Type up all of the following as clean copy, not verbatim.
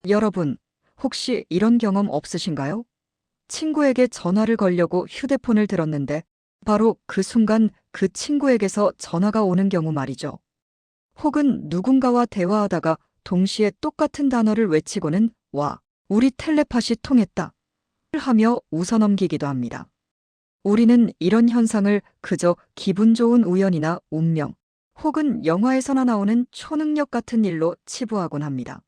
여러분, 혹시 이런 경험 없으신가요? 친구에게 전화를 걸려고 휴대폰을 들었는데 바로 그 순간 그 친구에게서 전화가 오는 경우 말이죠. 혹은 누군가와 대화하다가 동시에 똑같은 단어를 외치고는 와, 우리 텔레파시 통했다 하며 웃어넘기기도 합니다. 우리는 이런 현상을 그저 기분 좋은 우연이나 운명, 혹은 영화에서나 나오는 초능력 같은 일로 치부하곤 합니다.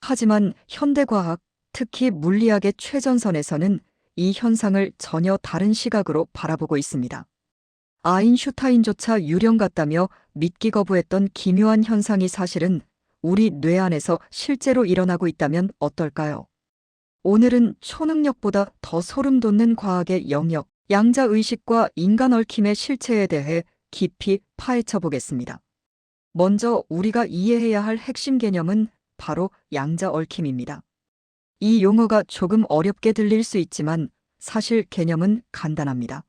하지만 현대과학, 특히 물리학의 최전선에서는 이 현상을 전혀 다른 시각으로 바라보고 있습니다. 아인슈타인조차 유령 같다며 믿기 거부했던 기묘한 현상이 사실은 우리 뇌 안에서 실제로 일어나고 있다면 어떨까요? 오늘은 초능력보다 더 소름 돋는 과학의 영역, 양자의식과 인간 얽힘의 실체에 대해 깊이 파헤쳐 보겠습니다. 먼저 우리가 이해해야 할 핵심 개념은 바로 양자 얽힘입니다. 이 용어가 조금 어렵게 들릴 수 있지만 사실 개념은 간단합니다.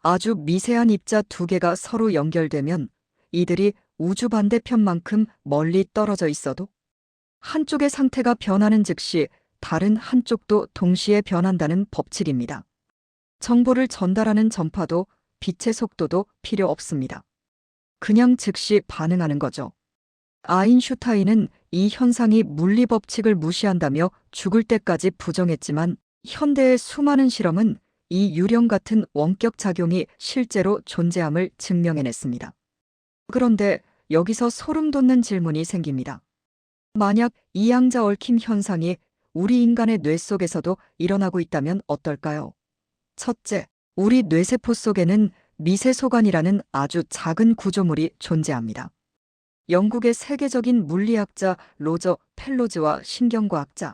아주 미세한 입자 두 개가 서로 연결되면 이들이 우주 반대편만큼 멀리 떨어져 있어도 한쪽의 상태가 변하는 즉시 다른 한쪽도 동시에 변한다는 법칙입니다. 정보를 전달하는 전파도 빛의 속도도 필요 없습니다. 그냥 즉시 반응하는 거죠. 아인슈타인은 이 현상이 물리 법칙을 무시한다며 죽을 때까지 부정했지만 현대의 수많은 실험은 이 유령 같은 원격 작용이 실제로 존재함을 증명해냈습니다. 그런데 여기서 소름 돋는 질문이 생깁니다. 만약 이 양자 얽힘 현상이 우리 인간의 뇌 속에서도 일어나고 있다면 어떨까요? 첫째, 우리 뇌세포 속에는 미세소관이라는 아주 작은 구조물이 존재합니다. 영국의 세계적인 물리학자 로저 펠로즈와 신경과학자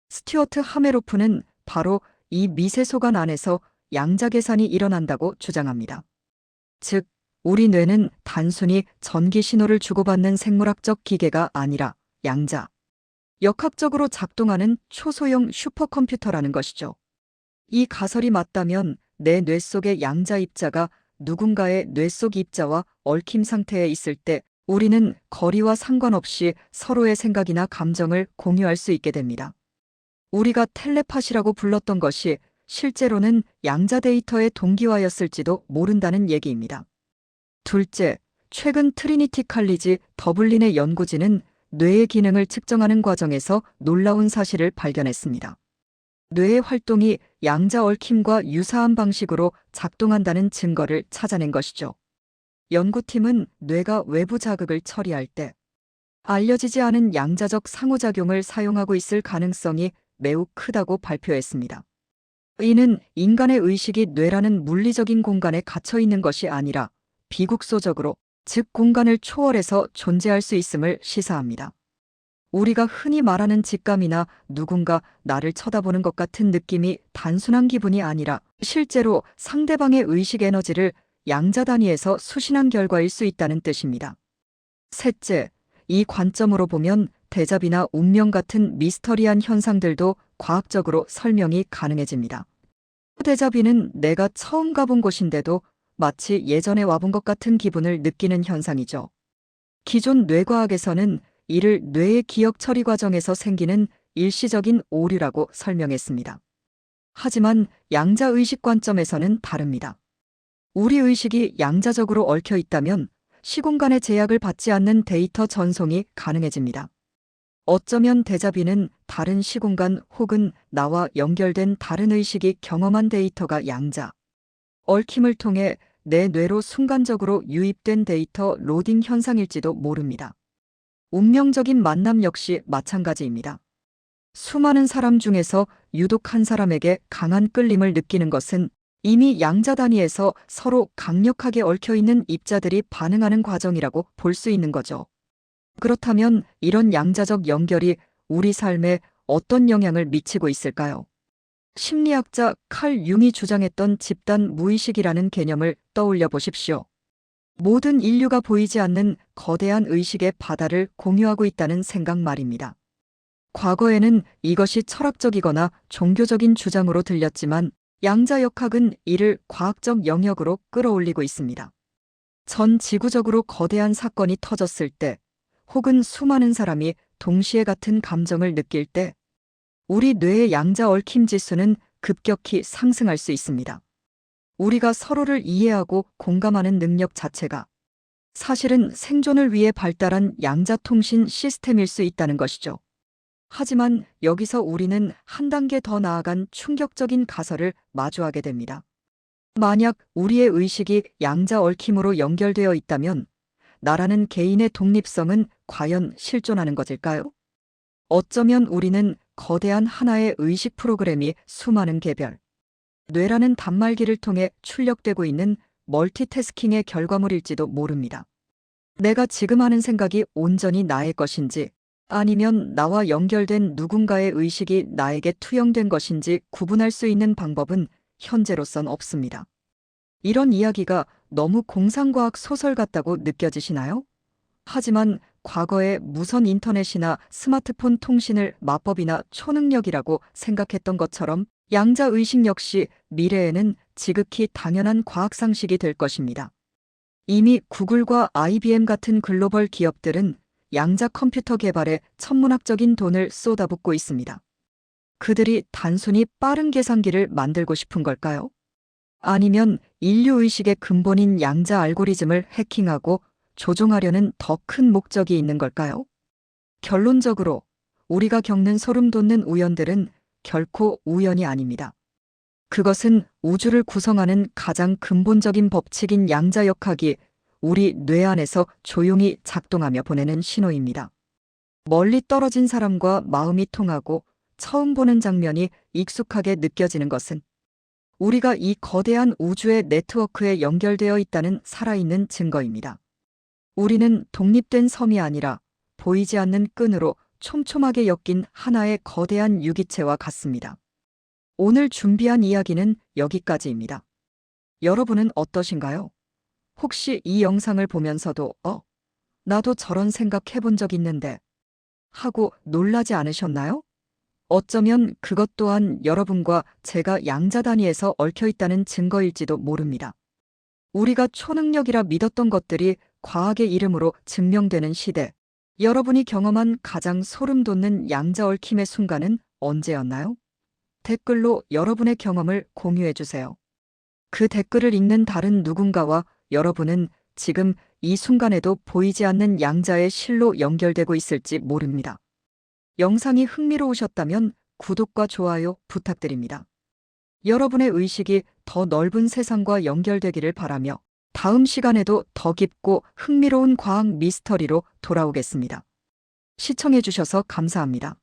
스튜어트 하메로프는 바로 이 미세소관 안에서 양자 계산이 일어난다고 주장합니다. 즉, 우리 뇌는 단순히 전기 신호를 주고받는 생물학적 기계가 아니라 양자, 역학적으로 작동하는 초소형 슈퍼컴퓨터라는 것이죠. 이 가설이 맞다면 내 뇌 속의 양자 입자가 누군가의 뇌 속 입자와 얽힘 상태에 있을 때 우리는 거리와 상관없이 서로의 생각이나 감정을 공유할 수 있게 됩니다. 우리가 텔레파시라고 불렀던 것이 실제로는 양자 데이터의 동기화였을지도 모른다는 얘기입니다. 둘째, 최근 트리니티 칼리지 더블린의 연구진은 뇌의 기능을 측정하는 과정에서 놀라운 사실을 발견했습니다. 뇌의 활동이 양자 얽힘과 유사한 방식으로 작동한다는 증거를 찾아낸 것이죠. 연구팀은 뇌가 외부 자극을 처리할 때 알려지지 않은 양자적 상호작용을 사용하고 있을 가능성이 매우 크다고 발표했습니다. 이는 인간의 의식이 뇌라는 물리적인 공간에 갇혀 있는 것이 아니라 비국소적으로, 즉 공간을 초월해서 존재할 수 있음을 시사합니다. 우리가 흔히 말하는 직감이나 누군가 나를 쳐다보는 것 같은 느낌이 단순한 기분이 아니라 실제로 상대방의 의식 에너지를 양자 단위에서 수신한 결과일 수 있다는 뜻입니다. 셋째, 이 관점으로 보면 데자비나 운명 같은 미스터리한 현상들도 과학적으로 설명이 가능해집니다. 데자비는 내가 처음 가본 곳인데도 마치 예전에 와본 것 같은 기분을 느끼는 현상이죠. 기존 뇌과학에서는 이를 뇌의 기억 처리 과정에서 생기는 일시적인 오류라고 설명했습니다. 하지만 양자의식 관점에서는 다릅니다. 우리 의식이 양자적으로 얽혀 있다면 시공간의 제약을 받지 않는 데이터 전송이 가능해집니다. 어쩌면 데자비는 다른 시공간 혹은 나와 연결된 다른 의식이 경험한 데이터가 양자 얽힘을 통해 내 뇌로 순간적으로 유입된 데이터 로딩 현상일지도 모릅니다. 운명적인 만남 역시 마찬가지입니다. 수많은 사람 중에서 유독 한 사람에게 강한 끌림을 느끼는 것은 이미 양자 단위에서 서로 강력하게 얽혀 있는 입자들이 반응하는 과정이라고 볼 수 있는 거죠. 그렇다면 이런 양자적 연결이 우리 삶에 어떤 영향을 미치고 있을까요? 심리학자 칼 융이 주장했던 집단 무의식이라는 개념을 떠올려 보십시오. 모든 인류가 보이지 않는 거대한 의식의 바다를 공유하고 있다는 생각 말입니다. 과거에는 이것이 철학적이거나 종교적인 주장으로 들렸지만 양자역학은 이를 과학적 영역으로 끌어올리고 있습니다. 전 지구적으로 거대한 사건이 터졌을 때 혹은 수많은 사람이 동시에 같은 감정을 느낄 때 우리 뇌의 양자 얽힘 지수는 급격히 상승할 수 있습니다. 우리가 서로를 이해하고 공감하는 능력 자체가 사실은 생존을 위해 발달한 양자통신 시스템일 수 있다는 것이죠. 하지만 여기서 우리는 한 단계 더 나아간 충격적인 가설을 마주하게 됩니다. 만약 우리의 의식이 양자 얽힘으로 연결되어 있다면 나라는 개인의 독립성은 과연 실존하는 것일까요? 어쩌면 우리는 거대한 하나의 의식 프로그램이 수많은 개별, 뇌라는 단말기를 통해 출력되고 있는 멀티태스킹의 결과물일지도 모릅니다. 내가 지금 하는 생각이 온전히 나의 것인지 아니면 나와 연결된 누군가의 의식이 나에게 투영된 것인지 구분할 수 있는 방법은 현재로선 없습니다. 이런 이야기가 너무 공상과학 소설 같다고 느껴지시나요? 하지만 과거에 무선 인터넷이나 스마트폰 통신을 마법이나 초능력이라고 생각했던 것처럼 양자의식 역시 미래에는 지극히 당연한 과학상식이 될 것입니다. 이미 구글과 IBM 같은 글로벌 기업들은 양자 컴퓨터 개발에 천문학적인 돈을 쏟아붓고 있습니다. 그들이 단순히 빠른 계산기를 만들고 싶은 걸까요? 아니면 인류의식의 근본인 양자 알고리즘을 해킹하고 조종하려는 더 큰 목적이 있는 걸까요? 결론적으로 우리가 겪는 소름 돋는 우연들은 결코 우연이 아닙니다. 그것은 우주를 구성하는 가장 근본적인 법칙인 양자역학이 우리 뇌 안에서 조용히 작동하며 보내는 신호입니다. 멀리 떨어진 사람과 마음이 통하고 처음 보는 장면이 익숙하게 느껴지는 것은 우리가 이 거대한 우주의 네트워크에 연결되어 있다는 살아있는 증거입니다. 우리는 독립된 섬이 아니라 보이지 않는 끈으로 촘촘하게 엮인 하나의 거대한 유기체와 같습니다. 오늘 준비한 이야기는 여기까지입니다. 여러분은 어떠신가요? 혹시 이 영상을 보면서도 나도 저런 생각 해본 적 있는데 하고 놀라지 않으셨나요? 어쩌면 그것 또한 여러분과 제가 양자 단위에서 얽혀 있다는 증거일지도 모릅니다. 우리가 초능력이라 믿었던 것들이 과학의 이름으로 증명되는 시대, 여러분이 경험한 가장 소름 돋는 양자 얽힘의 순간은 언제였나요? 댓글로 여러분의 경험을 공유해 주세요. 그 댓글을 읽는 다른 누군가와 여러분은 지금 이 순간에도 보이지 않는 양자의 실로 연결되고 있을지 모릅니다. 영상이 흥미로우셨다면 구독과 좋아요 부탁드립니다. 여러분의 의식이 더 넓은 세상과 연결되기를 바라며 다음 시간에도 더 깊고 흥미로운 과학 미스터리로 돌아오겠습니다. 시청해주셔서 감사합니다.